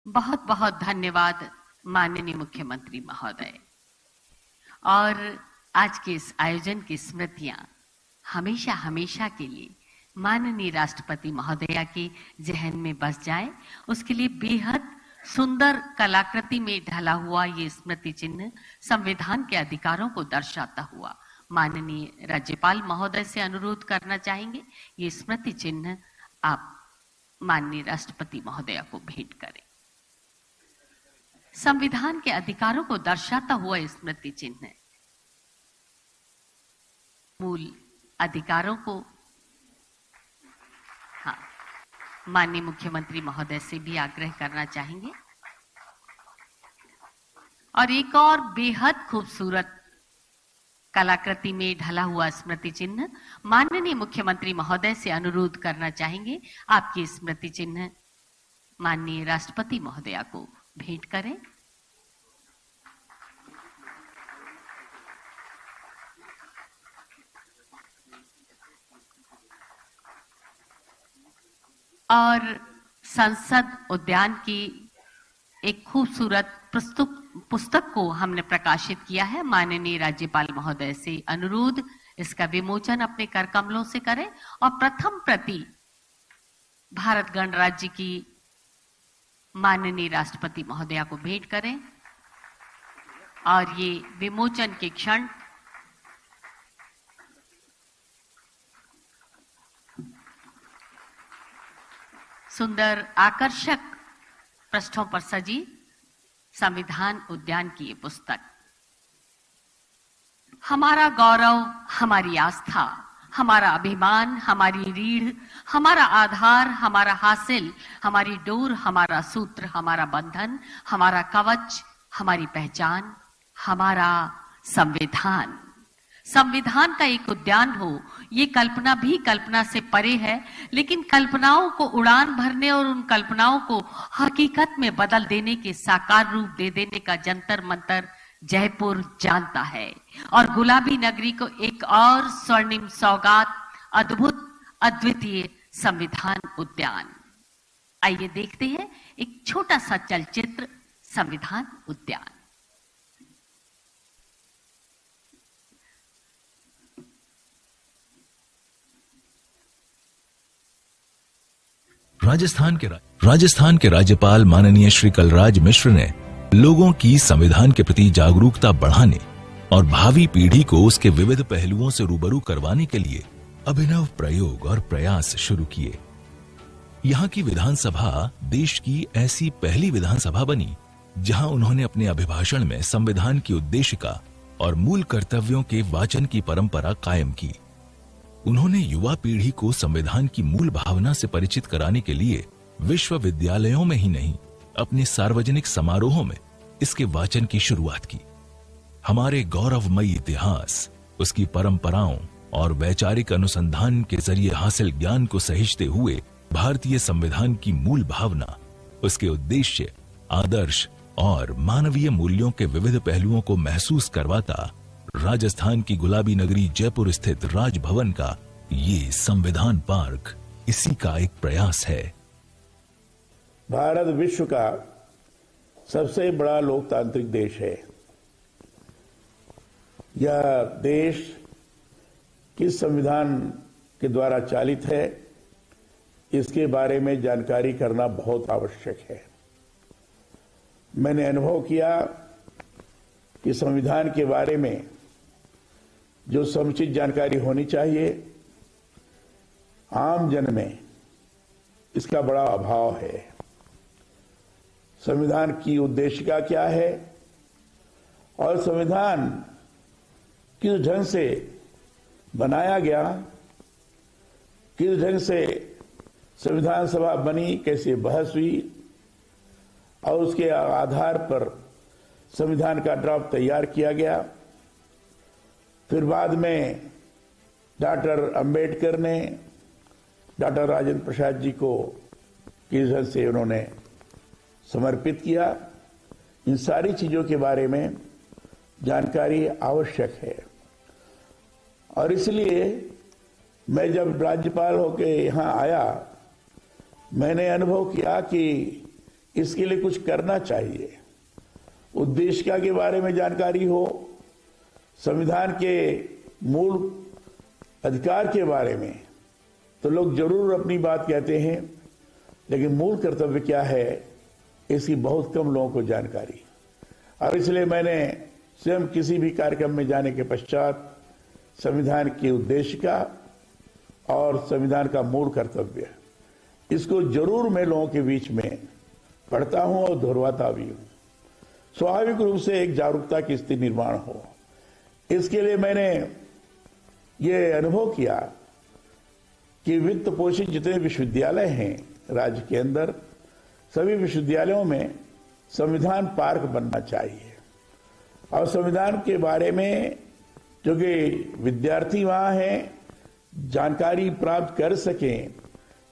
बहुत बहुत धन्यवाद माननीय मुख्यमंत्री महोदय। और आज के इस आयोजन की स्मृतियां हमेशा हमेशा के लिए माननीय राष्ट्रपति महोदया के जहन में बस जाए, उसके लिए बेहद सुंदर कलाकृति में ढला हुआ ये स्मृति चिन्ह संविधान के अधिकारों को दर्शाता हुआ माननीय राज्यपाल महोदय से अनुरोध करना चाहेंगे, ये स्मृति चिन्ह आप माननीय राष्ट्रपति महोदया को भेंट करें। संविधान के अधिकारों को दर्शाता हुआ स्मृति चिन्ह मूल अधिकारों को माननीय मुख्यमंत्री महोदय से भी आग्रह करना चाहेंगे। और एक और बेहद खूबसूरत कलाकृति में ढला हुआ स्मृति चिन्ह माननीय मुख्यमंत्री महोदय से अनुरोध करना चाहेंगे, आपकी स्मृति चिन्ह माननीय राष्ट्रपति महोदया को भेंट करें। और संसद उद्यान की एक खूबसूरत पुस्तक को हमने प्रकाशित किया है। माननीय राज्यपाल महोदय से अनुरोध, इसका विमोचन अपने कर कमलों से करें और प्रथम प्रति भारत गणराज्य की माननीय राष्ट्रपति महोदया को भेंट करें। और ये विमोचन के क्षण सुंदर आकर्षक पृष्ठों पर सजी संविधान उद्यान की ये पुस्तक हमारा गौरव, हमारी आस्था, हमारा अभिमान, हमारी रीढ़, हमारा आधार, हमारा हासिल, हमारी डोर, हमारा सूत्र, हमारा बंधन, हमारा कवच, हमारी पहचान, हमारा संविधान। संविधान का एक उद्यान हो, ये कल्पना भी कल्पना से परे है, लेकिन कल्पनाओं को उड़ान भरने और उन कल्पनाओं को हकीकत में बदल देने के साकार रूप दे देने का जंतर मंतर जयपुर जानता है। और गुलाबी नगरी को एक और स्वर्णिम सौगात, अद्भुत अद्वितीय संविधान उद्यान। आइए देखते हैं एक छोटा सा चलचित्र संविधान उद्यान। राजस्थान के राज्यपाल माननीय श्री कलराज मिश्र ने लोगों की संविधान के प्रति जागरूकता बढ़ाने और भावी पीढ़ी को उसके विविध पहलुओं से रूबरू करवाने के लिए अभिनव प्रयोग और प्रयास शुरू किए। यहाँ की विधानसभा देश की ऐसी पहली विधानसभा बनी जहाँ उन्होंने अपने अभिभाषण में संविधान की उद्देशिका और मूल कर्तव्यों के वाचन की परंपरा कायम की। उन्होंने युवा पीढ़ी को संविधान की मूल भावना से परिचित कराने के लिए विश्वविद्यालयों में ही नहीं, अपने सार्वजनिक समारोहों में इसके वाचन की शुरुआत की। हमारे गौरवमयी इतिहास, उसकी परंपराओं और वैचारिक अनुसंधान के जरिए हासिल ज्ञान को सहेजते हुए भारतीय संविधान की मूल भावना, उसके उद्देश्य, आदर्श और मानवीय मूल्यों के विविध पहलुओं को महसूस करवाता राजस्थान की गुलाबी नगरी जयपुर स्थित राजभवन का ये संविधान पार्क इसी का एक प्रयास है। भारत विश्व का सबसे बड़ा लोकतांत्रिक देश है। यह देश किस संविधान के द्वारा चालित है, इसके बारे में जानकारी करना बहुत आवश्यक है। मैंने अनुभव किया कि संविधान के बारे में जो समुचित जानकारी होनी चाहिए, आम जन में इसका बड़ा अभाव है। संविधान की उद्देशिका क्या है और संविधान किस ढंग से बनाया गया, किस ढंग से संविधान सभा बनी, कैसे बहस हुई और उसके आधार पर संविधान का ड्राफ्ट तैयार किया गया। फिर बाद में डॉक्टर अंबेडकर ने डॉक्टर राजेंद्र प्रसाद जी को किस ढंग से उन्होंने समर्पित किया, इन सारी चीजों के बारे में जानकारी आवश्यक है। और इसलिए मैं जब राज्यपाल होकर यहाँ आया, मैंने अनुभव किया कि इसके लिए कुछ करना चाहिए। उद्देशिका के बारे में जानकारी हो, संविधान के मूल अधिकार के बारे में तो लोग जरूर अपनी बात कहते हैं, लेकिन मूल कर्तव्य क्या है इसकी बहुत कम लोगों को जानकारी। और इसलिए मैंने स्वयं किसी भी कार्यक्रम में जाने के पश्चात संविधान की उद्देशिका और संविधान का मूल कर्तव्य इसको जरूर मैं लोगों के बीच में पढ़ता हूं और दोहराता भी हूं। स्वाभाविक रूप से एक जागरूकता की स्थिति निर्माण हो, इसके लिए मैंने ये अनुभव किया कि वित्त पोषित जितने विश्वविद्यालय हैं राज्य के अंदर, सभी विश्वविद्यालयों में संविधान पार्क बनना चाहिए। और संविधान के बारे में जो कि विद्यार्थी वहां हैं जानकारी प्राप्त कर सकें,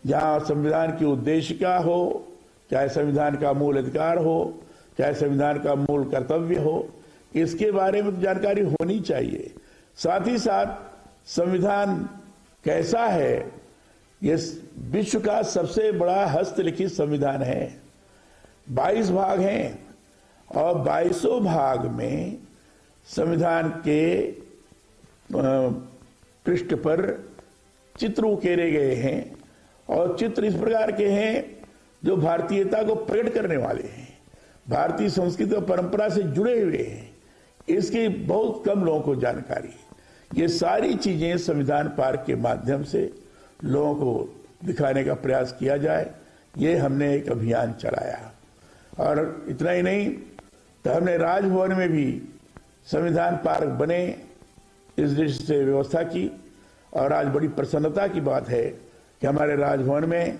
जहां संविधान की उद्देशिका हो, चाहे संविधान का मूल अधिकार हो, चाहे संविधान का मूल कर्तव्य हो, इसके बारे में जानकारी होनी चाहिए। साथ ही साथ संविधान कैसा है, ये विश्व का सबसे बड़ा हस्तलिखित संविधान है। 22 भाग हैं और 22 भाग में संविधान के पृष्ठ पर चित्र उकेरे गए हैं और चित्र इस प्रकार के हैं जो भारतीयता को प्रकट करने वाले हैं, भारतीय संस्कृति और परंपरा से जुड़े हुए हैं। इसकी बहुत कम लोगों को जानकारी। ये सारी चीजें संविधान पार्क के माध्यम से लोगों को दिखाने का प्रयास किया जाए, ये हमने एक अभियान चलाया। और इतना ही नहीं, तो हमने राजभवन में भी संविधान पार्क बने, इस दृष्टि से व्यवस्था की। और आज बड़ी प्रसन्नता की बात है कि हमारे राजभवन में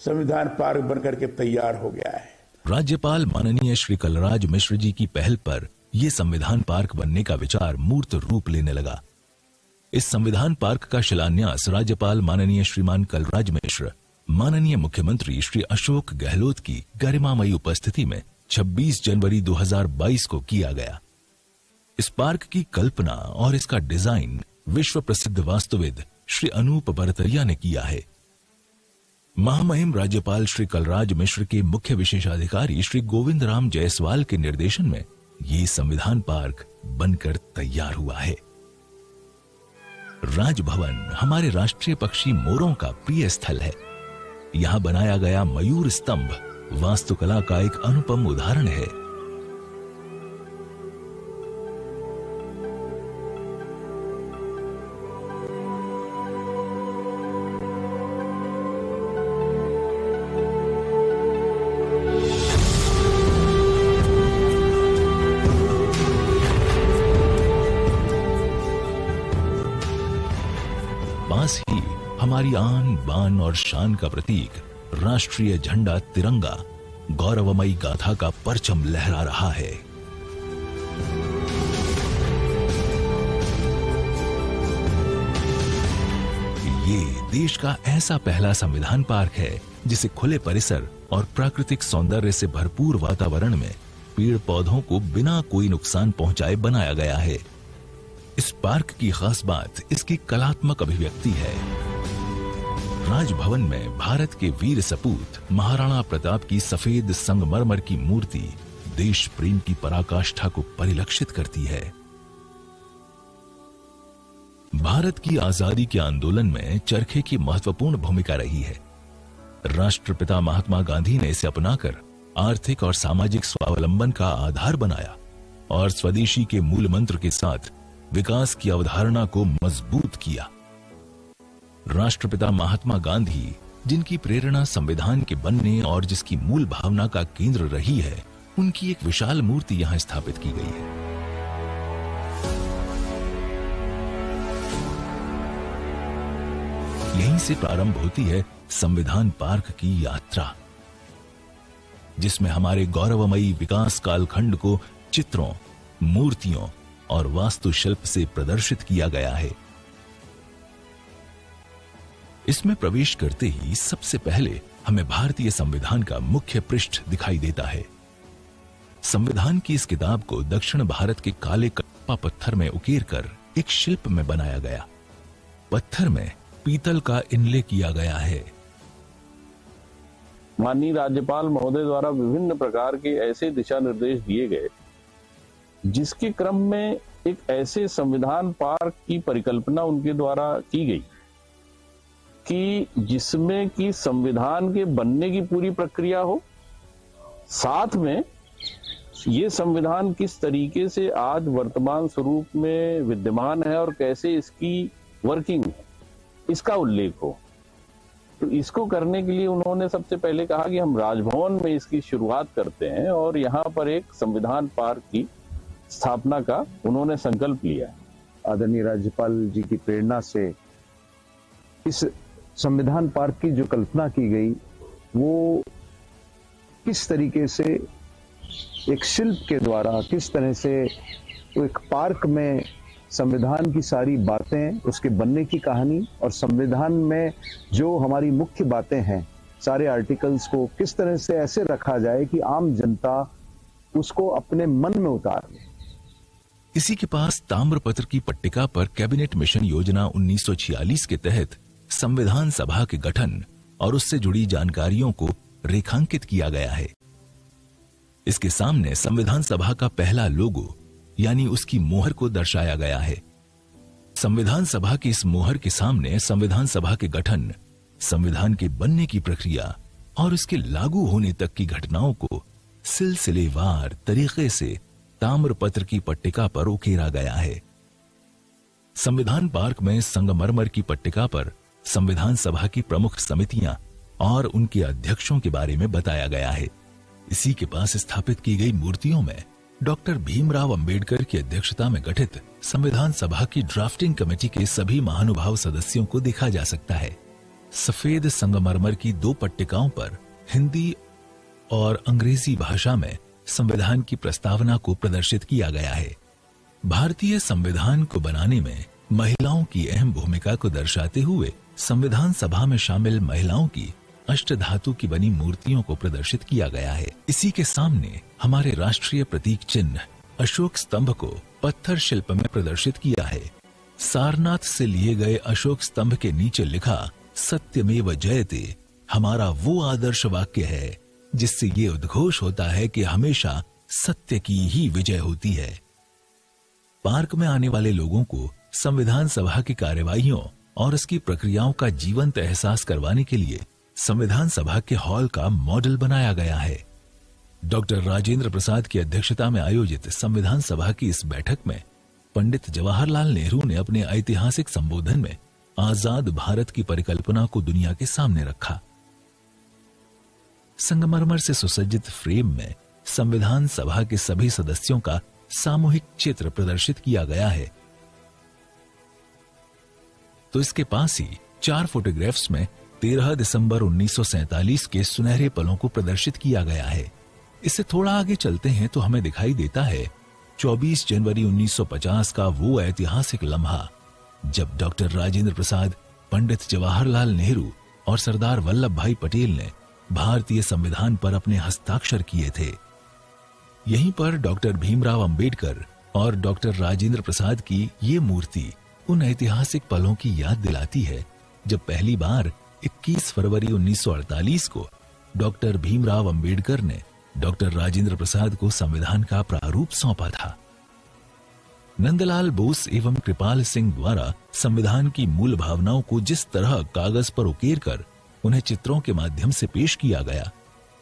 संविधान पार्क बनकर के तैयार हो गया है। राज्यपाल माननीय श्री कलराज मिश्र जी की पहल पर यह संविधान पार्क बनने का विचार मूर्त रूप लेने लगा। इस संविधान पार्क का शिलान्यास राज्यपाल माननीय श्रीमान कलराज मिश्र, माननीय मुख्यमंत्री श्री अशोक गहलोत की गरिमामयी उपस्थिति में 26 जनवरी 2022 को किया गया। इस पार्क की कल्पना और इसका डिजाइन विश्व प्रसिद्ध वास्तुविद श्री अनूप बरतरिया ने किया है। महामहिम राज्यपाल श्री कलराज मिश्र के मुख्य विशेषाधिकारी श्री गोविंद राम जायसवाल के निर्देशन में ये संविधान पार्क बनकर तैयार हुआ है। राजभवन हमारे राष्ट्रीय पक्षी मोरों का प्रिय स्थल है। यहाँ बनाया गया मयूर स्तंभ वास्तुकला का एक अनुपम उदाहरण है। पास ही हमारी आन बान और शान का प्रतीक राष्ट्रीय झंडा तिरंगा गौरवमयी गाथा का परचम लहरा रहा है। ये देश का ऐसा पहला संविधान पार्क है जिसे खुले परिसर और प्राकृतिक सौंदर्य से भरपूर वातावरण में पेड़ पौधों को बिना कोई नुकसान पहुंचाए बनाया गया है। इस पार्क की खास बात इसकी कलात्मक अभिव्यक्ति है। राजभवन में भारत के वीर सपूत महाराणा प्रताप की सफेद संगमरमर की मूर्ति देश प्रेम की पराकाष्ठा को परिलक्षित करती है। भारत की आजादी के आंदोलन में चरखे की महत्वपूर्ण भूमिका रही है। राष्ट्रपिता महात्मा गांधी ने इसे अपनाकर आर्थिक और सामाजिक स्वावलंबन का आधार बनाया और स्वदेशी के मूल मंत्र के साथ विकास की अवधारणा को मजबूत किया। राष्ट्रपिता महात्मा गांधी, जिनकी प्रेरणा संविधान के बनने और जिसकी मूल भावना का केंद्र रही है, उनकी एक विशाल मूर्ति यहां स्थापित की गई है। यहीं से प्रारंभ होती है संविधान पार्क की यात्रा, जिसमें हमारे गौरवमयी विकास कालखंड को चित्रों, मूर्तियों और वास्तुशिल्प से प्रदर्शित किया गया है। इसमें प्रवेश करते ही सबसे पहले हमें भारतीय संविधान का मुख्य पृष्ठ दिखाई देता है। संविधान की इस किताब को दक्षिण भारत के काले कप्पा पत्थर में उकेरकर एक शिल्प में बनाया गया। पत्थर में पीतल का इनले किया गया है। माननीय राज्यपाल महोदय द्वारा विभिन्न प्रकार के ऐसे दिशा निर्देश दिए गए जिसके क्रम में एक ऐसे संविधान पार्क की परिकल्पना उनके द्वारा की गई कि जिसमें कि संविधान के बनने की पूरी प्रक्रिया हो, साथ में ये संविधान किस तरीके से आज वर्तमान स्वरूप में विद्यमान है और कैसे इसकी वर्किंग है इसका उल्लेख हो। तो इसको करने के लिए उन्होंने सबसे पहले कहा कि हम राजभवन में इसकी शुरुआत करते हैं और यहाँ पर एक संविधान पार्क की स्थापना का उन्होंने संकल्प लिया। आदरणीय राज्यपाल जी की प्रेरणा से इस संविधान पार्क की जो कल्पना की गई वो किस तरीके से एक शिल्प के द्वारा, किस तरह से एक पार्क में संविधान की सारी बातें, उसके बनने की कहानी और संविधान में जो हमारी मुख्य बातें हैं, सारे आर्टिकल्स को किस तरह से ऐसे रखा जाए कि आम जनता उसको अपने मन में उतार ले। इसी के पास ताम्रपत्र की पट्टिका पर कैबिनेट मिशन योजना 1946 के तहत संविधान सभा के गठन और उससे जुड़ी जानकारियों को रेखांकित किया गया है। इसके सामने संविधान सभा का पहला लोगो यानी उसकी मोहर को दर्शाया गया है। संविधान सभा की इस मोहर के सामने संविधान सभा के गठन, संविधान के बनने की प्रक्रिया और उसके लागू होने तक की घटनाओं को सिलसिलेवार तरीके से ताम्रपत्र की पट्टिका पर उकेरा गया है। संविधान पार्क में संगमरमर की पट्टिका पर संविधान सभा की प्रमुख समितियां और उनके अध्यक्षों के बारे में बताया गया है। इसी के पास स्थापित की गई मूर्तियों में डॉक्टर भीमराव अंबेडकर की अध्यक्षता में गठित संविधान सभा की ड्राफ्टिंग कमेटी के सभी महानुभाव सदस्यों को देखा जा सकता है। सफेद संगमरमर की 2 पट्टिकाओं पर हिंदी और अंग्रेजी भाषा में संविधान की प्रस्तावना को प्रदर्शित किया गया है। भारतीय संविधान को बनाने में महिलाओं की अहम भूमिका को दर्शाते हुए संविधान सभा में शामिल महिलाओं की अष्टधातु की बनी मूर्तियों को प्रदर्शित किया गया है। इसी के सामने हमारे राष्ट्रीय प्रतीक चिन्ह अशोक स्तंभ को पत्थर शिल्प में प्रदर्शित किया है। सारनाथ से लिए गए अशोक स्तंभ के नीचे लिखा सत्यमेव जयते हमारा वो आदर्श वाक्य है जिससे ये उद्घोष होता है कि हमेशा सत्य की ही विजय होती है। पार्क में आने वाले लोगों को संविधान सभा की कार्यवाहियों और उसकी प्रक्रियाओं का जीवंत एहसास करवाने के लिए संविधान सभा के हॉल का मॉडल बनाया गया है। डॉक्टर राजेंद्र प्रसाद की अध्यक्षता में आयोजित संविधान सभा की इस बैठक में पंडित जवाहरलाल नेहरू ने अपने ऐतिहासिक संबोधन में आजाद भारत की परिकल्पना को दुनिया के सामने रखा। संगमरमर से सुसज्जित फ्रेम में संविधान सभा के सभी सदस्यों का सामूहिक चित्र प्रदर्शित किया गया है। तो इसके पास ही 4 फोटोग्राफ्स में 13 दिसंबर 1947 के सुनहरे पलों को प्रदर्शित किया गया है। इससे थोड़ा आगे चलते हैं तो हमें दिखाई देता है 24 जनवरी 1950 का वो ऐतिहासिक लम्हा जब डॉक्टर राजेंद्र प्रसाद, पंडित जवाहरलाल नेहरू और सरदार वल्लभ भाई पटेल ने भारतीय संविधान पर अपने हस्ताक्षर किए थे। यहीं पर डॉक्टर भीमराव अंबेडकर और डॉक्टर राजेंद्र प्रसाद की ये मूर्ति उन ऐतिहासिक पलों की याद दिलाती है जब पहली बार 21 फरवरी 1948 को डॉक्टर भीमराव अंबेडकर ने डॉक्टर राजेंद्र प्रसाद को संविधान का प्रारूप सौंपा था। नंदलाल बोस एवं कृपाल सिंह द्वारा संविधान की मूल भावनाओं को जिस तरह कागज पर उकेर कर उन्हें चित्रों के माध्यम से पेश किया गया,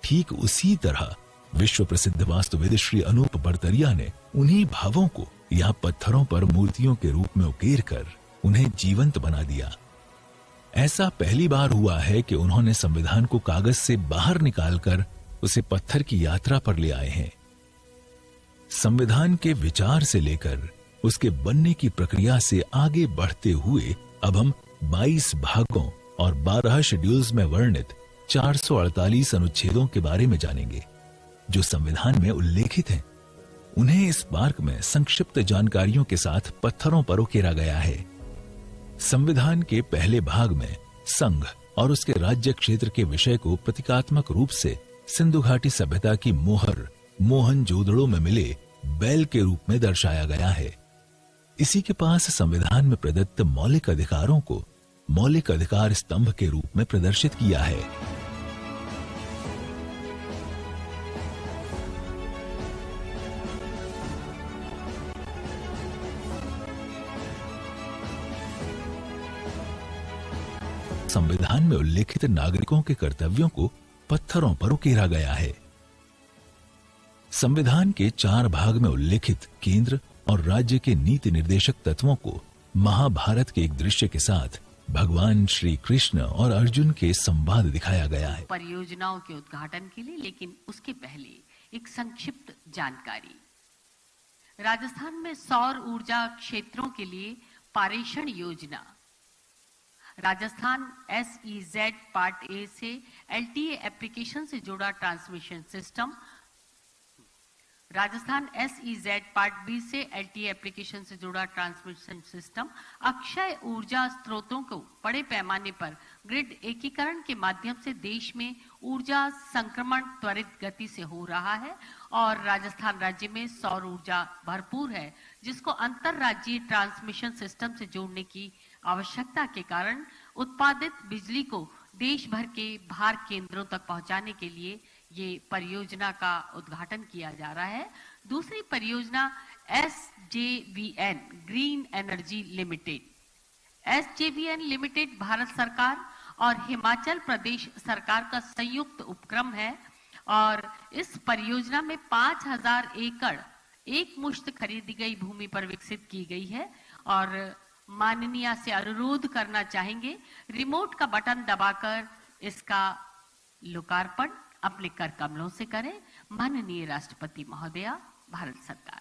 ठीक उसी तरह विश्व प्रसिद्ध वास्तुविद श्री अनूप बरतरिया ने उन्हीं भावों को यहाँ पत्थरों पर मूर्तियों के रूप में उकेर कर उन्हें जीवंत बना दिया। ऐसा पहली बार हुआ है कि उन्होंने संविधान को कागज से बाहर निकालकर उसे पत्थर की यात्रा पर ले आए हैं। संविधान के विचार से लेकर उसके बनने की प्रक्रिया से आगे बढ़ते हुए अब हम 22 भागों और 12 शेड्यूल्स में वर्णित 448 अनुच्छेदों के बारे में जानेंगे जो संविधान में उल्लेखित हैं। उन्हें इस पार्क में संक्षिप्त जानकारियों के साथ पत्थरों पर उकेरा गया है। संविधान के पहले भाग में संघ और उसके राज्य क्षेत्र के विषय को प्रतीकात्मक रूप से सिंधु घाटी सभ्यता की मोहर मोहनजोदड़ो में मिले बैल के रूप में दर्शाया गया है। इसी के पास संविधान में प्रदत्त मौलिक अधिकारों को मौलिक अधिकार स्तंभ के रूप में प्रदर्शित किया है। संविधान में उल्लेखित नागरिकों के कर्तव्यों को पत्थरों पर उकेरा गया है। संविधान के 4 भाग में उल्लेखित केंद्र और राज्य के नीति निर्देशक तत्वों को महाभारत के एक दृश्य के साथ भगवान श्री कृष्ण और अर्जुन के संवाद दिखाया गया है। परियोजनाओं के उद्घाटन के लिए, लेकिन उसके पहले एक संक्षिप्त जानकारी। राजस्थान में सौर ऊर्जा क्षेत्रों के लिए पारेषण योजना। राजस्थान SEZ पार्ट ए से LTA एप्लीकेशन से जुड़ा transmission system. Rajasthan SEZ part B से LTA एप्लीकेशन से जुड़ा ट्रांसमिशन सिस्टम अक्षय ऊर्जा स्रोतों को बड़े पैमाने पर ग्रिड एकीकरण के माध्यम से देश में ऊर्जा संक्रमण त्वरित गति से हो रहा है और राजस्थान राज्य में सौर ऊर्जा भरपूर है, जिसको अंतरराज्यीय ट्रांसमिशन सिस्टम से जोड़ने की आवश्यकता के कारण उत्पादित बिजली को देश भर के भार केंद्रों तक पहुंचाने के लिए ये परियोजना का उद्घाटन किया जा रहा है। दूसरी परियोजना SJVN green energy limited. SJVN limited Bharat सरकार और हिमाचल प्रदेश सरकार का संयुक्त उपक्रम है और इस परियोजना में 5000 एकड़ एक मुश्त खरीदी गई भूमि पर विकसित की गई है और माननीय से अनुरोध करना चाहेंगे रिमोट का बटन दबाकर इसका लोकार्पण अपने कर कमलों से करें। माननीय राष्ट्रपति महोदया, भारत सरकार।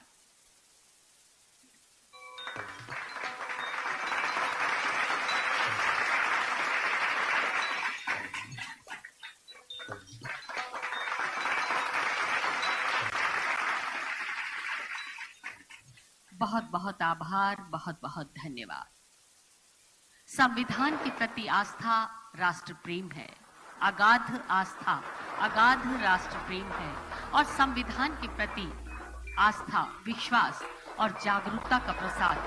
बहुत बहुत आभार, बहुत बहुत धन्यवाद। संविधान के प्रति आस्था राष्ट्र प्रेम है, अगाध आस्था अगाध राष्ट्र प्रेम है और संविधान के प्रति आस्था, विश्वास और जागरूकता का प्रसार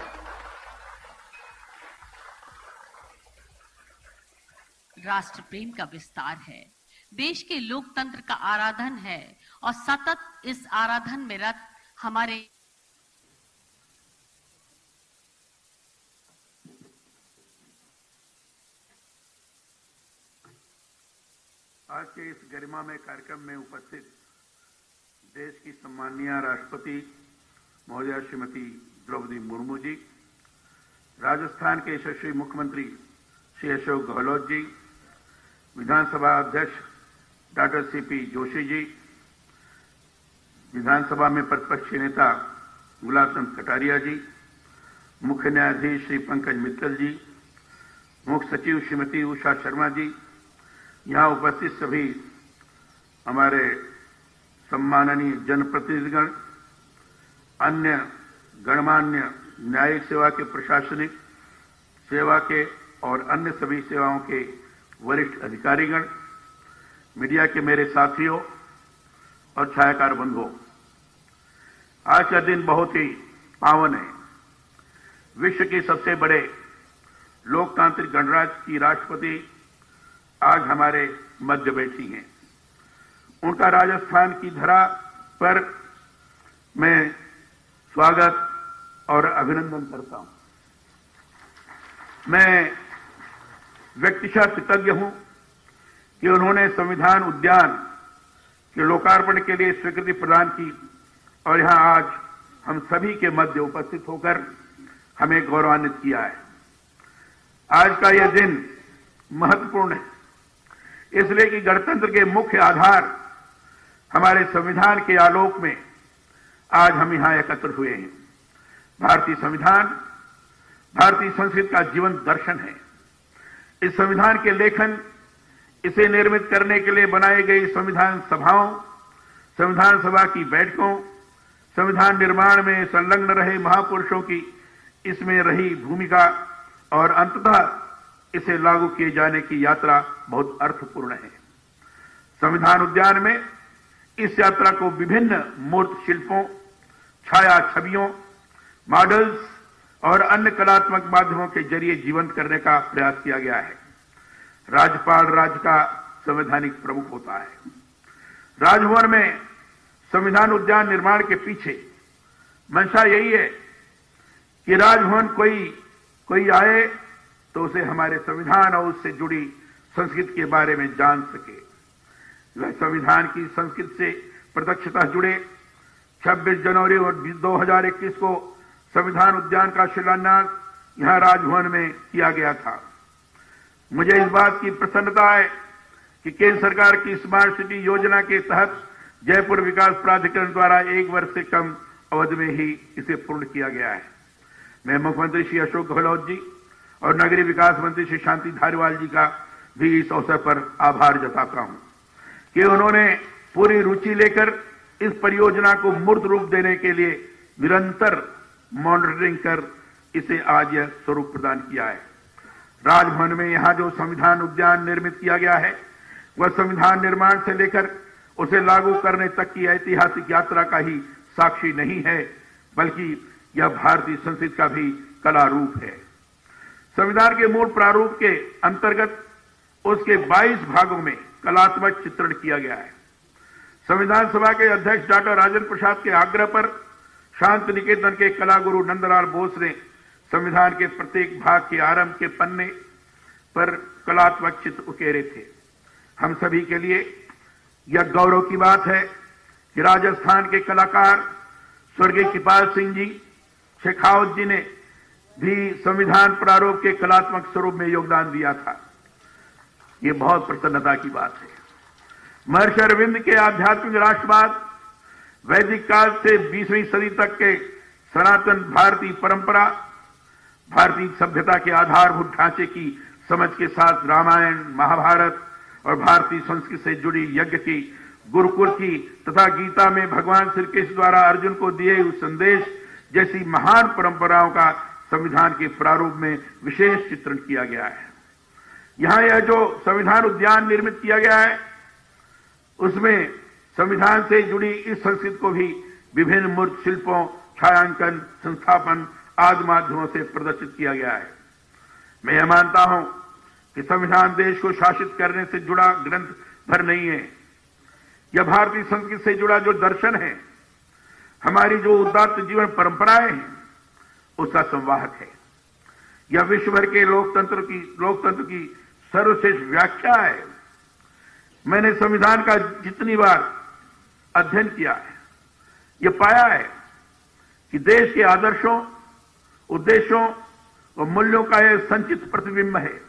राष्ट्र प्रेम का विस्तार है, देश के लोकतंत्र का आराधन है और सतत इस आराधन में रत हमारे आज के इस गरिमामय कार्यक्रम में उपस्थित देश की सम्माननीय राष्ट्रपति महोदया श्रीमती द्रौपदी मुर्मू जी, राजस्थान के यशस्वी मुख्यमंत्री श्री अशोक गहलोत जी, विधानसभा अध्यक्ष डॉक्टर CP जोशी जी, विधानसभा में प्रतिपक्ष नेता गुलाब चंद कटारिया जी, मुख्य न्यायाधीश श्री पंकज मित्तल जी, मुख्य सचिव श्रीमती उषा शर्मा जी, यहाँ उपस्थित सभी हमारे सम्माननीय जनप्रतिनिधिगण, अन्य गणमान्य न्यायिक सेवा के, प्रशासनिक सेवा के और अन्य सभी सेवाओं के वरिष्ठ अधिकारीगण, मीडिया के मेरे साथियों और छायाकार बंधुओं, आज का दिन बहुत ही पावन है। विश्व के सबसे बड़े लोकतांत्रिक गणराज्य की राष्ट्रपति आज हमारे मध्य बैठी हैं। उनका राजस्थान की धरा पर मैं स्वागत और अभिनंदन करता हूं। मैं व्यक्तिशः कृतज्ञ हूं कि उन्होंने संविधान उद्यान के लोकार्पण के लिए स्वीकृति प्रदान की और यहां आज हम सभी के मध्य उपस्थित होकर हमें गौरवान्वित किया है। आज का यह दिन महत्वपूर्ण है इसलिए कि गणतंत्र के मुख्य आधार हमारे संविधान के आलोक में आज हम यहां एकत्र हुए हैं। भारतीय संविधान भारतीय संस्कृति का जीवन दर्शन है। इस संविधान के लेखन, इसे निर्मित करने के लिए बनाई गई संविधान सभाओं, संविधान सभा की बैठकों, संविधान निर्माण में संलग्न रहे महापुरुषों की इसमें रही भूमिका और अंततः इसे लागू किए जाने की यात्रा बहुत अर्थपूर्ण है। संविधान उद्यान में इस यात्रा को विभिन्न मूर्त शिल्पों, छाया छवियों, मॉडल्स और अन्य कलात्मक माध्यमों के जरिए जीवंत करने का प्रयास किया गया है। राज्यपाल राज्य का संवैधानिक प्रमुख होता है। राजभवन में संविधान उद्यान निर्माण के पीछे मंशा यही है कि राजभवन कोई आए तो उसे हमारे संविधान और उससे जुड़ी संस्कृति के बारे में जान सके। वह संविधान की संस्कृति से प्रत्यक्षता जुड़े 26 जनवरी 2021 को संविधान उद्यान का शिलान्यास यहां राजभवन में किया गया था। मुझे इस बात की प्रसन्नता है कि केंद्र सरकार की स्मार्ट सिटी योजना के तहत जयपुर विकास प्राधिकरण द्वारा 1 वर्ष से कम अवधि में ही इसे पूर्ण किया गया है। मैं मुख्यमंत्री श्री अशोक गहलोत जी और नगरीय विकास मंत्री श्री शांति धारीवाल जी का भी इस अवसर पर आभार जताता हूं कि उन्होंने पूरी रुचि लेकर इस परियोजना को मूर्त रूप देने के लिए निरंतर मॉनिटरिंग कर इसे आज यह स्वरूप प्रदान किया है। राजभवन में यहां जो संविधान उद्यान निर्मित किया गया है वह संविधान निर्माण से लेकर उसे लागू करने तक की ऐतिहासिक यात्रा का ही साक्षी नहीं है, बल्कि यह भारतीय संस्कृति का भी कला रूप है। संविधान के मूल प्रारूप के अंतर्गत उसके 22 भागों में कलात्मक चित्रण किया गया है। संविधान सभा के अध्यक्ष डॉक्टर राजेंद्र प्रसाद के आग्रह पर शांति निकेतन के कला गुरु नंदलाल बोस ने संविधान के प्रत्येक भाग के आरंभ के पन्ने पर कलात्मक चित्र उकेरे थे। हम सभी के लिए यह गौरव की बात है कि राजस्थान के कलाकार स्वर्गीय कृपाल सिंह जी शेखावत जी ने भी संविधान प्रारूप के कलात्मक स्वरूप में योगदान दिया था। ये बहुत प्रसन्नता की बात है। महर्षि अरविंद के आध्यात्मिक राष्ट्रवाद वैदिक काल से 20वीं सदी तक के सनातन भारतीय परंपरा, भारतीय सभ्यता के आधारभूत ढांचे की समझ के साथ रामायण, महाभारत और भारतीय संस्कृति से जुड़ी यज्ञ की, गुरुकुल की तथा गीता में भगवान श्री कृष्ण द्वारा अर्जुन को दिए हुए संदेश जैसी महान परंपराओं का संविधान के प्रारूप में विशेष चित्रण किया गया है। यहां यह जो संविधान उद्यान निर्मित किया गया है उसमें संविधान से जुड़ी इस संस्कृति को भी विभिन्न मूर्त शिल्पों, छायांकन, संस्थापन आदि माध्यमों से प्रदर्शित किया गया है। मैं यह मानता हूं कि संविधान देश को शासित करने से जुड़ा ग्रंथ भर नहीं है। यह भारतीय संस्कृति से जुड़ा जो दर्शन है, हमारी जो उदात्त जीवन परंपराएं हैं, उसका संवाहक है। यह विश्व भर के लोकतंत्र की सर्वश्रेष्ठ व्याख्या है। मैंने संविधान का जितनी बार अध्ययन किया है, यह पाया है कि देश के आदर्शों, उद्देश्यों और मूल्यों का यह संचित प्रतिबिंब है।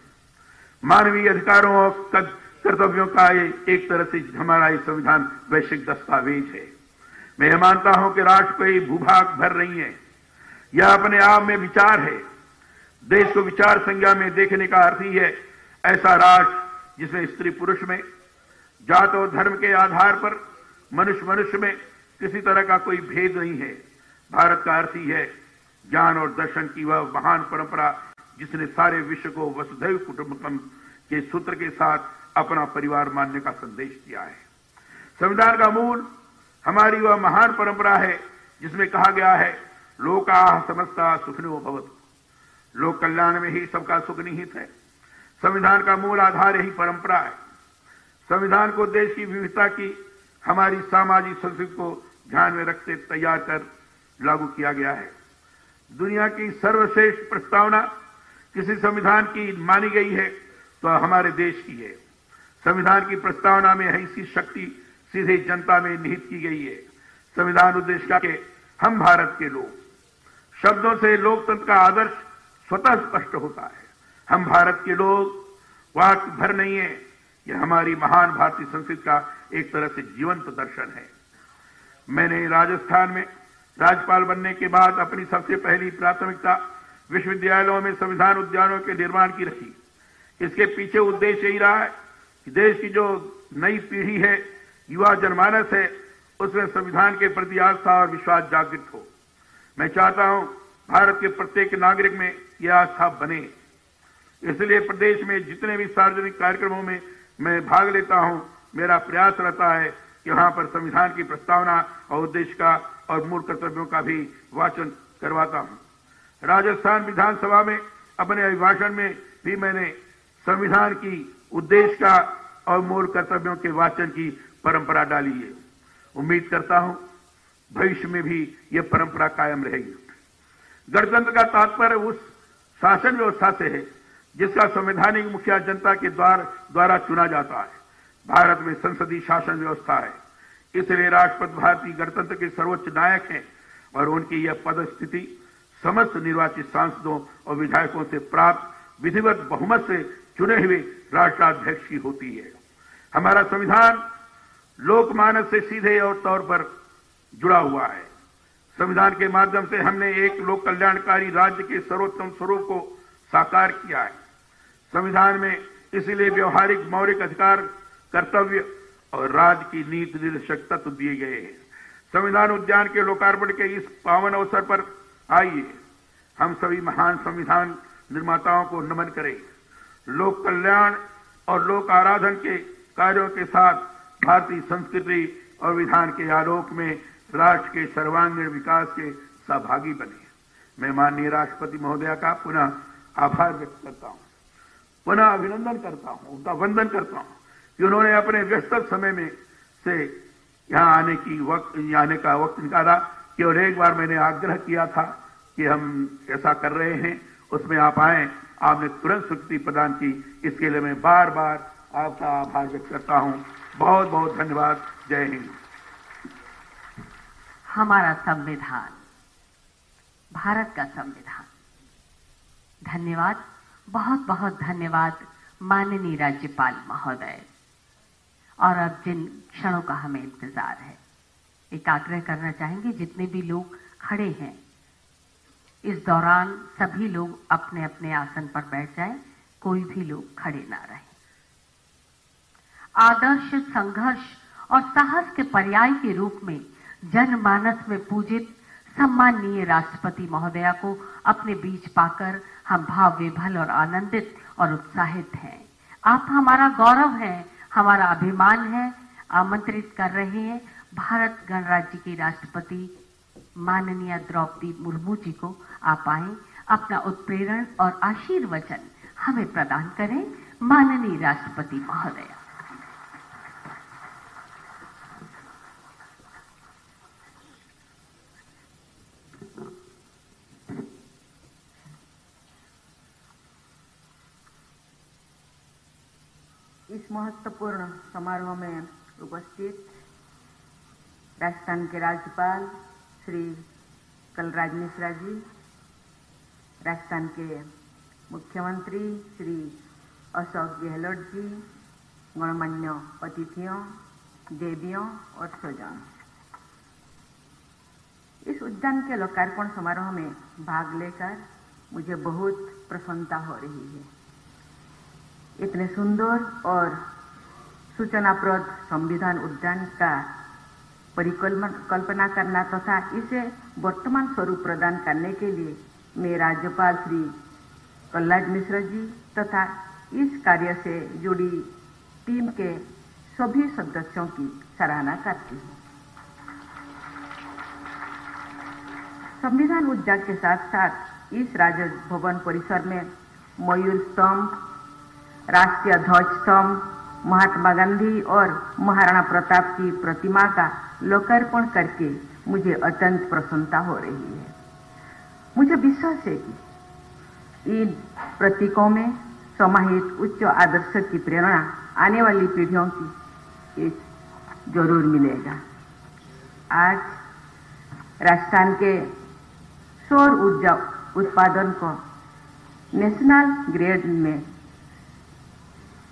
मानवीय अधिकारों और कर्तव्यों का एक तरह से हमारा ये संविधान वैश्विक दस्तावेज है। मैं यह मानता हूं कि राष्ट्र कोई भूभाग भर नहीं है, यह अपने आप में विचार है। देश को विचार संज्ञा में देखने का अर्थ ही है ऐसा राष्ट्र जिसमें स्त्री पुरुष में, जात और धर्म के आधार पर मनुष्य में किसी तरह का कोई भेद नहीं है। भारत का अर्थ ही है ज्ञान और दर्शन की वह महान परंपरा जिसने सारे विश्व को वसुधैव कुटुंबकम के सूत्र के साथ अपना परिवार मानने का संदेश दिया है। संविधान का मूल हमारी वह महान परंपरा है जिसमें कहा गया है लोकाः समस्ता सुखिनो भवन्तु। लोक कल्याण में ही सबका सुख निहित है। संविधान का मूल आधार यही परंपरा है। संविधान को देश की विविधता की, हमारी सामाजिक संस्कृति को ध्यान में रखते तैयार कर लागू किया गया है। दुनिया की सर्वश्रेष्ठ प्रस्तावना किसी संविधान की मानी गई है तो हमारे देश की है। संविधान की प्रस्तावना में ऐसी शक्ति सीधे जनता में निहित की गई है। संविधान उद्देश्य के हम भारत के लोग शब्दों से लोकतंत्र का आदर्श स्वतः स्पष्ट होता है। हम भारत के लोग वाक्य भर नहीं है, यह हमारी महान भारतीय संस्कृति का एक तरह से जीवंत दर्शन है। मैंने राजस्थान में राज्यपाल बनने के बाद अपनी सबसे पहली प्राथमिकता विश्वविद्यालयों में संविधान उद्यानों के निर्माण की रखी। इसके पीछे उद्देश्य यही रहा है कि देश की जो नई पीढ़ी है, युवा जनमानस है, उसमें संविधान के प्रति आस्था और विश्वास जागृत हो। मैं चाहता हूं भारत के प्रत्येक नागरिक में यह आस्था बने। इसलिए प्रदेश में जितने भी सार्वजनिक कार्यक्रमों में मैं भाग लेता हूं, मेरा प्रयास रहता है कि वहां पर संविधान की प्रस्तावना और उद्देश्य का और मूल कर्तव्यों का भी वाचन करवाता हूं। राजस्थान विधानसभा में अपने अभिभाषण में भी मैंने संविधान की उद्देश्य का और मूल कर्तव्यों के वाचन की परंपरा डाली है। उम्मीद करता हूं भविष्य में भी यह परंपरा कायम रहेगी। गणतंत्र का तात्पर्य उस शासन व्यवस्था से है जिसका संवैधानिक मुखिया जनता के द्वारा चुना जाता है। भारत में संसदीय शासन व्यवस्था है, इसलिए राष्ट्रपति भारतीय गणतंत्र के सर्वोच्च नायक हैं और उनकी यह पदस्थिति समस्त निर्वाचित सांसदों और विधायकों से प्राप्त विधिवत बहुमत से चुने हुए राष्ट्राध्यक्ष की होती है। हमारा संविधान लोकमानस से सीधे और तौर पर जुड़ा हुआ है। संविधान के माध्यम से हमने एक लोक कल्याणकारी राज्य के सर्वोत्तम स्वरूप को साकार किया है। संविधान में इसलिए व्यवहारिक मौलिक अधिकार, कर्तव्य और राज्य की नीति निर्देशक तत्व दिए गए हैं। संविधान उद्यान के लोकार्पण के इस पावन अवसर पर आइए हम सभी महान संविधान निर्माताओं को नमन करें। लोक कल्याण और लोक आराधन के कार्यों के साथ भारतीय संस्कृति और विधान के आलोक में राष्ट्र के सर्वांगीण विकास के सहभागी बने। मैं माननीय राष्ट्रपति महोदया का पुनः आभार व्यक्त करता हूं, पुनः अभिनंदन करता हूं, उनका वंदन करता हूं कि उन्होंने अपने व्यस्त समय में से यहाँ आने का वक्त निकाला। केवल एक बार मैंने आग्रह किया था कि हम ऐसा कर रहे हैं, उसमें आप आए, आपने तुरंत स्वीकृति प्रदान की। इसके लिए मैं बार बार आपका आभार व्यक्त करता हूं। बहुत बहुत धन्यवाद। जय हिंद। हमारा संविधान, भारत का संविधान। धन्यवाद, बहुत बहुत धन्यवाद माननीय राज्यपाल महोदय। और अब जिन क्षणों का हमें इंतजार है, एक आग्रह करना चाहेंगे जितने भी लोग खड़े हैं इस दौरान सभी लोग अपने अपने आसन पर बैठ जाएं, कोई भी लोग खड़े ना रहें। आदर्श, संघर्ष और साहस के पर्याय के रूप में जनमानस में पूजित सम्माननीय राष्ट्रपति महोदया को अपने बीच पाकर हम भाव विभल और आनंदित और उत्साहित हैं। आप हमारा गौरव हैं, हमारा अभिमान है। आमंत्रित कर रहे हैं भारत गणराज्य की राष्ट्रपति माननीय द्रौपदी मुर्मू जी को। आप आए, अपना उत्प्रेरण और आशीर्वचन हमें प्रदान करें। माननीय राष्ट्रपति महोदया। इस महत्वपूर्ण समारोह में उपस्थित राजस्थान के राज्यपाल श्री कलराज मिश्रा जी, राजस्थान के मुख्यमंत्री श्री अशोक गहलोत जी, गणमान्य अतिथियों, देवियों और स्वजन, इस उद्यान के लोकार्पण समारोह में भाग लेकर मुझे बहुत प्रसन्नता हो रही है। इतने सुंदर और सूचनाप्रद संविधान उद्यान का परिकल्पना करना तथा इसे वर्तमान स्वरूप प्रदान करने के लिए मैं राज्यपाल श्री कलराज मिश्रा जी तथा इस कार्य से जुड़ी टीम के सभी सदस्यों की सराहना करती हूँ। संविधान उद्यान के साथ साथ इस राजभवन परिसर में मयूर स्तंभ, राष्ट्रीय ध्वज स्तंभ, महात्मा गांधी और महाराणा प्रताप की प्रतिमा का लोकार्पण करके मुझे अत्यंत प्रसन्नता हो रही है। मुझे विश्वास है कि इन प्रतीकों में समाहित उच्च आदर्श की प्रेरणा आने वाली पीढ़ियों की जरूर मिलेगा। आज राजस्थान के सौर ऊर्जा उत्पादन को नेशनल ग्रिड में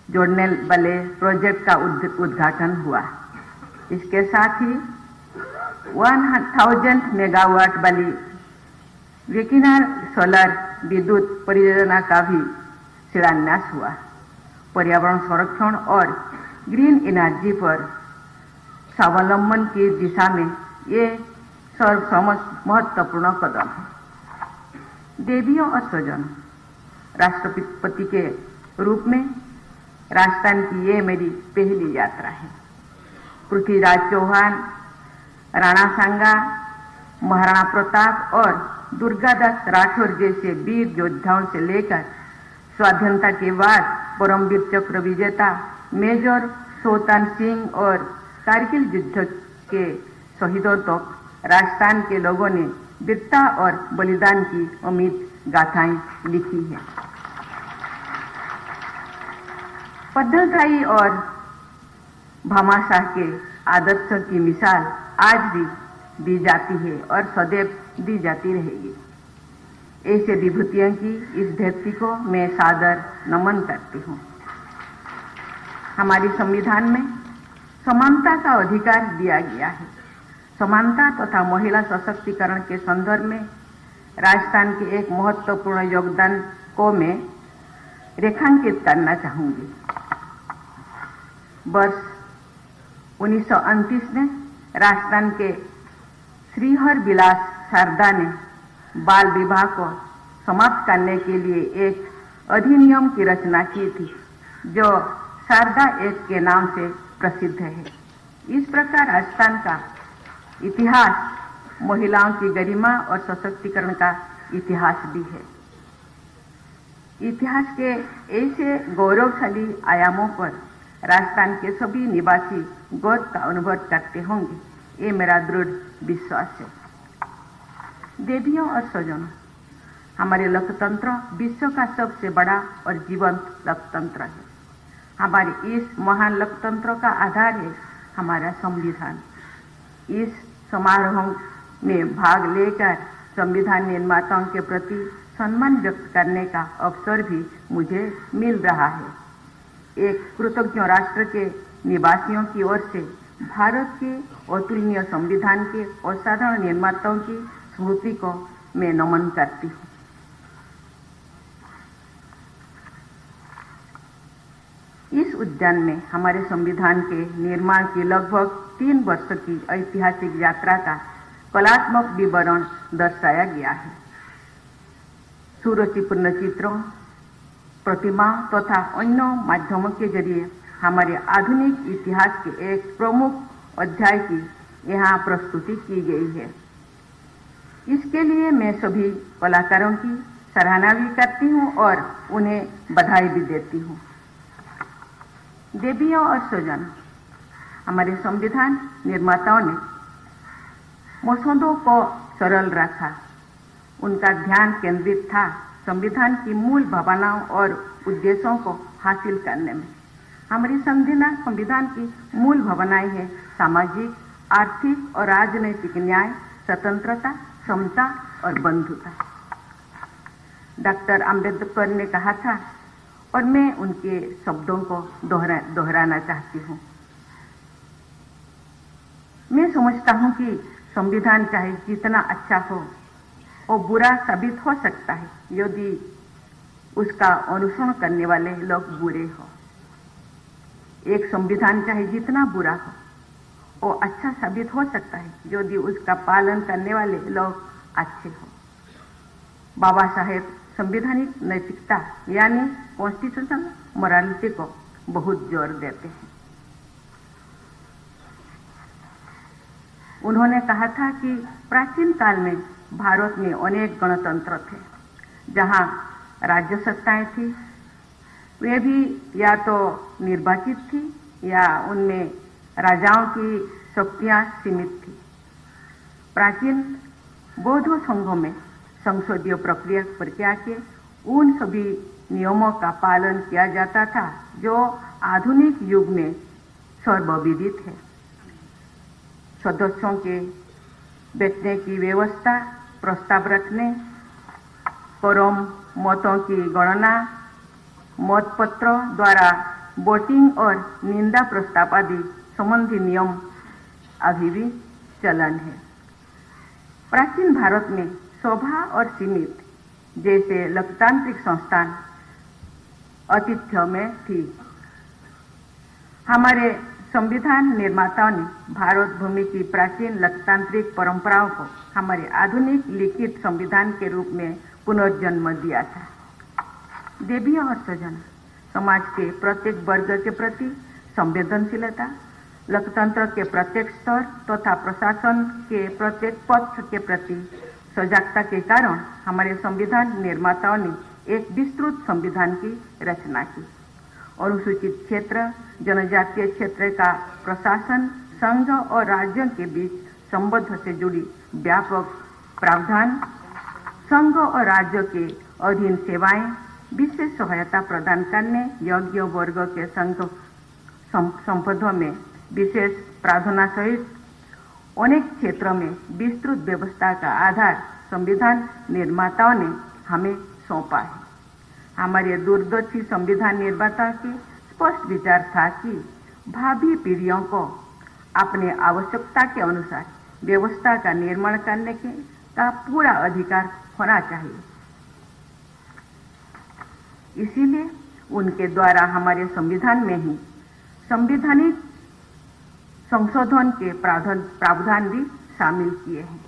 जोड़ने वाले प्रोजेक्ट का उद्घाटन हुआ। इसके साथ ही 1000 मेगावाट वाली वेकिनार सोलर विद्युत परियोजना का भी शिलान्यास हुआ। पर्यावरण संरक्षण और ग्रीन एनर्जी पर स्वावलंबन की दिशा में ये सर्वसम्मत महत्वपूर्ण कदम है। देवियों और स्वजनों, राष्ट्रपति के रूप में राजस्थान की ये मेरी पहली यात्रा है। पृथ्वीराज चौहान, राणा सांगा, महाराणा प्रताप और दुर्गादास राठौर जैसे वीर योद्धाओं से लेकर स्वाधीनता के बाद परमवीर चक्र विजेता मेजर सोतान सिंह और कारगिल युद्ध के शहीदों तक राजस्थान के लोगों ने वीरता और बलिदान की अमिट गाथाएं लिखी हैं। पद्मशाही और भामाशाह के आदर्शों की मिसाल आज भी दी जाती है और सदैव दी जाती रहेगी। ऐसे विभूतियों की इस धरती को मैं सादर नमन करती हूँ। हमारे संविधान में समानता का अधिकार दिया गया है। समानता तथा महिला सशक्तिकरण के संदर्भ में राजस्थान के एक महत्वपूर्ण योगदान को मैं रेखांकित करना चाहूंगी। वर्ष 1929 में राजस्थान के श्रीहर बिलास शारदा ने बाल विवाह को समाप्त करने के लिए एक अधिनियम की रचना की थी, जो शारदा एक्ट के नाम से प्रसिद्ध है। इस प्रकार राजस्थान का इतिहास महिलाओं की गरिमा और सशक्तिकरण का इतिहास भी है। इतिहास के ऐसे गौरवशाली आयामों पर राजस्थान के सभी निवासी गर्व का अनुभव करते होंगे, ये मेरा दृढ़ विश्वास है। देवियों और स्वजनों, हमारे लोकतंत्र विश्व का सबसे बड़ा और जीवंत लोकतंत्र है। हमारे इस महान लोकतंत्र का आधार है हमारा संविधान। इस समारोह में भाग लेकर संविधान निर्माताओं के प्रति सम्मान व्यक्त करने का अवसर भी मुझे मिल रहा है। एक कृतज्ञ राष्ट्र के निवासियों की ओर से भारत के अतुलनीय संविधान के असाधारण निर्माताओं की स्मृति को मैं नमन करती हूँ। इस उद्यान में हमारे संविधान के निर्माण की लगभग 3 वर्ष की ऐतिहासिक यात्रा का कलात्मक विवरण दर्शाया गया है। सुरुचिपूर्ण चित्रों, प्रतिमा तथा अन्य माध्यमों के जरिए हमारे आधुनिक इतिहास के एक प्रमुख अध्याय की यहाँ प्रस्तुति की गई है। इसके लिए मैं सभी कलाकारों की सराहना भी करती हूँ और उन्हें बधाई भी देती हूँ। देवियों और स्वजनों, हमारे संविधान निर्माताओं ने मसौदों को सरल रखा। उनका ध्यान केंद्रित था संविधान की मूल भावनाओं और उद्देश्यों को हासिल करने में। हमारी संविधान की मूल भावनाएं हैं सामाजिक, आर्थिक और राजनैतिक न्याय, स्वतंत्रता, समता और बंधुता। डॉक्टर अंबेडकर ने कहा था, और मैं उनके शब्दों को दोहराना चाहती हूँ। मैं समझता हूँ कि संविधान चाहे जितना अच्छा हो, वो बुरा साबित हो सकता है यदि उसका अनुसरण करने वाले लोग बुरे हो। एक संविधान चाहे जितना बुरा हो, वो अच्छा साबित हो सकता है यदि उसका पालन करने वाले लोग अच्छे हो। बाबा साहेब संवैधानिक नैतिकता यानी कॉन्स्टिट्यूशनल मोरालिटी को बहुत जोर देते हैं। उन्होंने कहा था कि प्राचीन काल में भारत में अनेक गणतंत्र थे, जहां राज्य सत्ताएं थी। वे भी या तो निर्वाचित थी या उनमें राजाओं की शक्तियां सीमित थी। प्राचीन बौद्ध संघों में संसदीय प्रक्रिया के उन सभी नियमों का पालन किया जाता था जो आधुनिक युग में सर्वविदित है। सदस्यों के बैठने की व्यवस्था, प्रस्ताव रखने, कोरम मतों की गणना, मतपत्र द्वारा वोटिंग और निंदा प्रस्ताव आदि संबंधी नियम अभी भी चलन है। प्राचीन भारत में सभा और सीमित जैसे लोकतांत्रिक संस्थान आतिथ्य में थी। हमारे संविधान निर्माताओं ने भारत भूमि की प्राचीन लोकतांत्रिक परंपराओं को हमारे आधुनिक लिखित संविधान के रूप में पुनर्जन्म दिया था। देवियों और स्वजन, समाज के प्रत्येक वर्ग के प्रति संवेदनशीलता, लोकतंत्र के प्रत्येक स्तर तथा प्रशासन के प्रत्येक पक्ष के प्रति सजगता के कारण हमारे संविधान निर्माताओं ने एक विस्तृत संविधान की रचना की। अनुसूचित क्षेत्र, जनजातीय क्षेत्र का प्रशासन संघ और राज्यों के बीच संबंध से जुड़ी व्यापक प्रावधान, संघ और राज्यों के अधीन सेवाएं, विशेष सहायता प्रदान करने योग्य वर्ग के संपदों में विशेष प्रावधान सहित अनेक क्षेत्रों में विस्तृत व्यवस्था का आधार संविधान निर्माताओं ने हमें सौंपा है। हमारे दूरदर्शी संविधान निर्माता के स्पष्ट विचार था कि भावी पीढ़ियों को अपने आवश्यकता के अनुसार व्यवस्था का निर्माण करने का पूरा अधिकार होना चाहिए। इसीलिए उनके द्वारा हमारे संविधान में ही संवैधानिक संशोधन के प्रावधान भी शामिल किए हैं।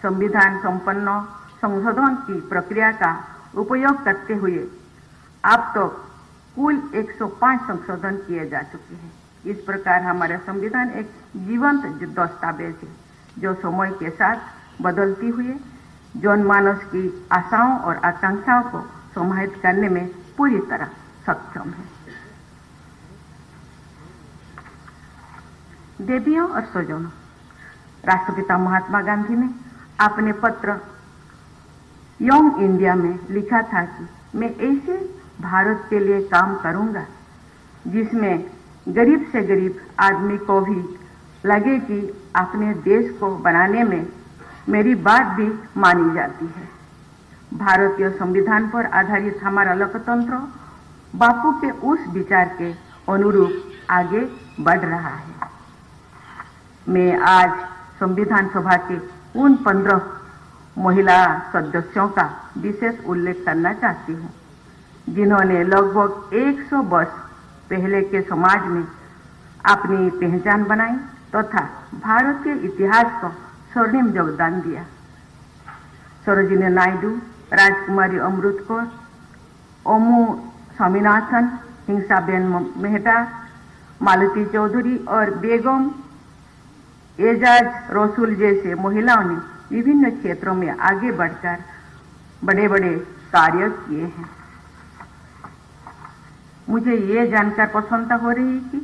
संविधान संपन्न संशोधन की प्रक्रिया का उपयोग करते हुए अब तो कुल 105 संशोधन किए जा चुके हैं। इस प्रकार हमारा संविधान एक जीवंत दस्तावेज है जो समय के साथ बदलती हुई जनमानस की आशाओं और आकांक्षाओं को समाहित करने में पूरी तरह सक्षम है। देवियों और स्वजनों, राष्ट्रपिता महात्मा गांधी ने अपने पत्र यंग इंडिया में लिखा था कि मैं ऐसे भारत के लिए काम करूंगा जिसमें गरीब से गरीब आदमी को भी लगे कि अपने देश को बनाने में मेरी बात भी मानी जाती है। भारतीय संविधान पर आधारित हमारा लोकतंत्र बापू के उस विचार के अनुरूप आगे बढ़ रहा है। मैं आज संविधान सभा के उन 15 महिला सदस्यों का विशेष उल्लेख करना चाहती हूँ जिन्होंने लगभग 100 वर्ष पहले के समाज में अपनी पहचान बनाई तथा भारत के इतिहास को स्वर्णिम योगदान दिया। सरोजिनी नायडू, राजकुमारी अमृत कौर, ओमू स्वामीनाथन, हिंसाबेन मेहता, मालती चौधरी और बेगम एजाज रसूल जैसे महिलाओं ने विभिन्न क्षेत्रों में आगे बढ़कर बड़े बड़े कार्य किए हैं। मुझे ये जानकर प्रसन्नता हो रही है कि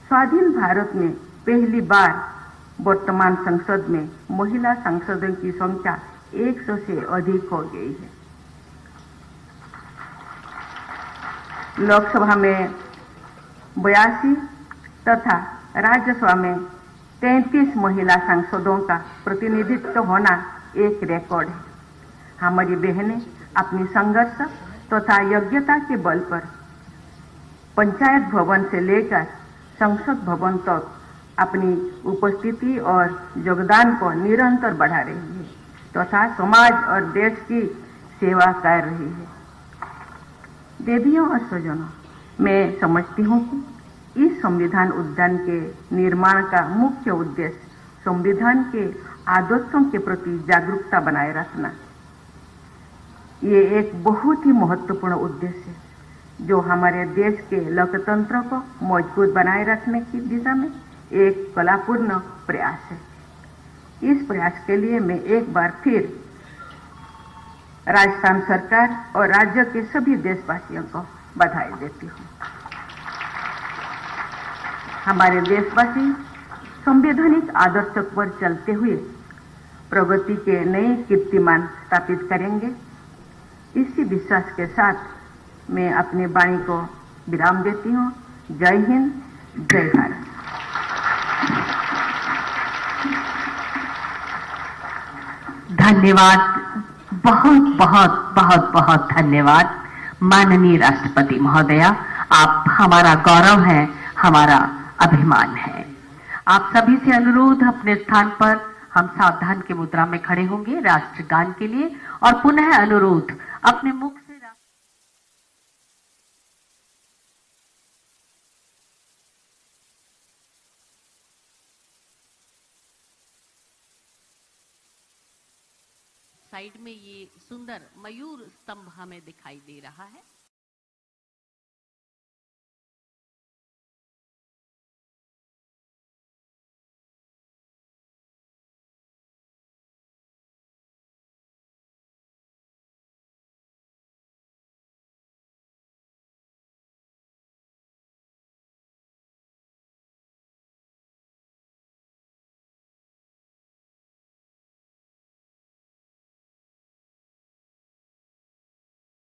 स्वाधीन भारत में पहली बार वर्तमान संसद में महिला सांसदों की संख्या 100 से अधिक हो गई है। लोकसभा में 82 तथा राज्यसभा में 33 महिला सांसदों का प्रतिनिधित्व होना एक रिकॉर्ड है। हमारी बहनें अपनी संघर्ष तथा योग्यता के बल पर पंचायत भवन से लेकर संसद भवन तक अपनी उपस्थिति और योगदान को निरंतर बढ़ा रही है तथा समाज और देश की सेवा कर रही है। देवियों और स्वजनों, मैं समझती हूँ कि इस संविधान उद्यान के निर्माण का मुख्य उद्देश्य संविधान के आदर्शों के प्रति जागरूकता बनाए रखना। ये एक बहुत ही महत्वपूर्ण उद्देश्य है जो हमारे देश के लोकतंत्र को मजबूत बनाए रखने की दिशा में एक कलापूर्ण प्रयास है। इस प्रयास के लिए मैं एक बार फिर राजस्थान सरकार और राज्य के सभी देशवासियों को बधाई देती हूँ। हमारे देशवासी संवैधानिक आदर्शों पर चलते हुए प्रगति के नए कीर्तिमान स्थापित करेंगे। इसी विश्वास के साथ मैं अपनी वाणी को विराम देती हूँ। जय हिंद, जय भारत। धन्यवाद, बहुत धन्यवाद माननीय राष्ट्रपति महोदया। आप हमारा गौरव है, हमारा अभिमान है। आप सभी से अनुरोध, अपने स्थान पर हम सावधान की मुद्रा में खड़े होंगे राष्ट्रगान के लिए और पुनः अनुरोध अपने मुख से साइड में ये सुंदर मयूर स्तंभ हमें दिखाई दे रहा है।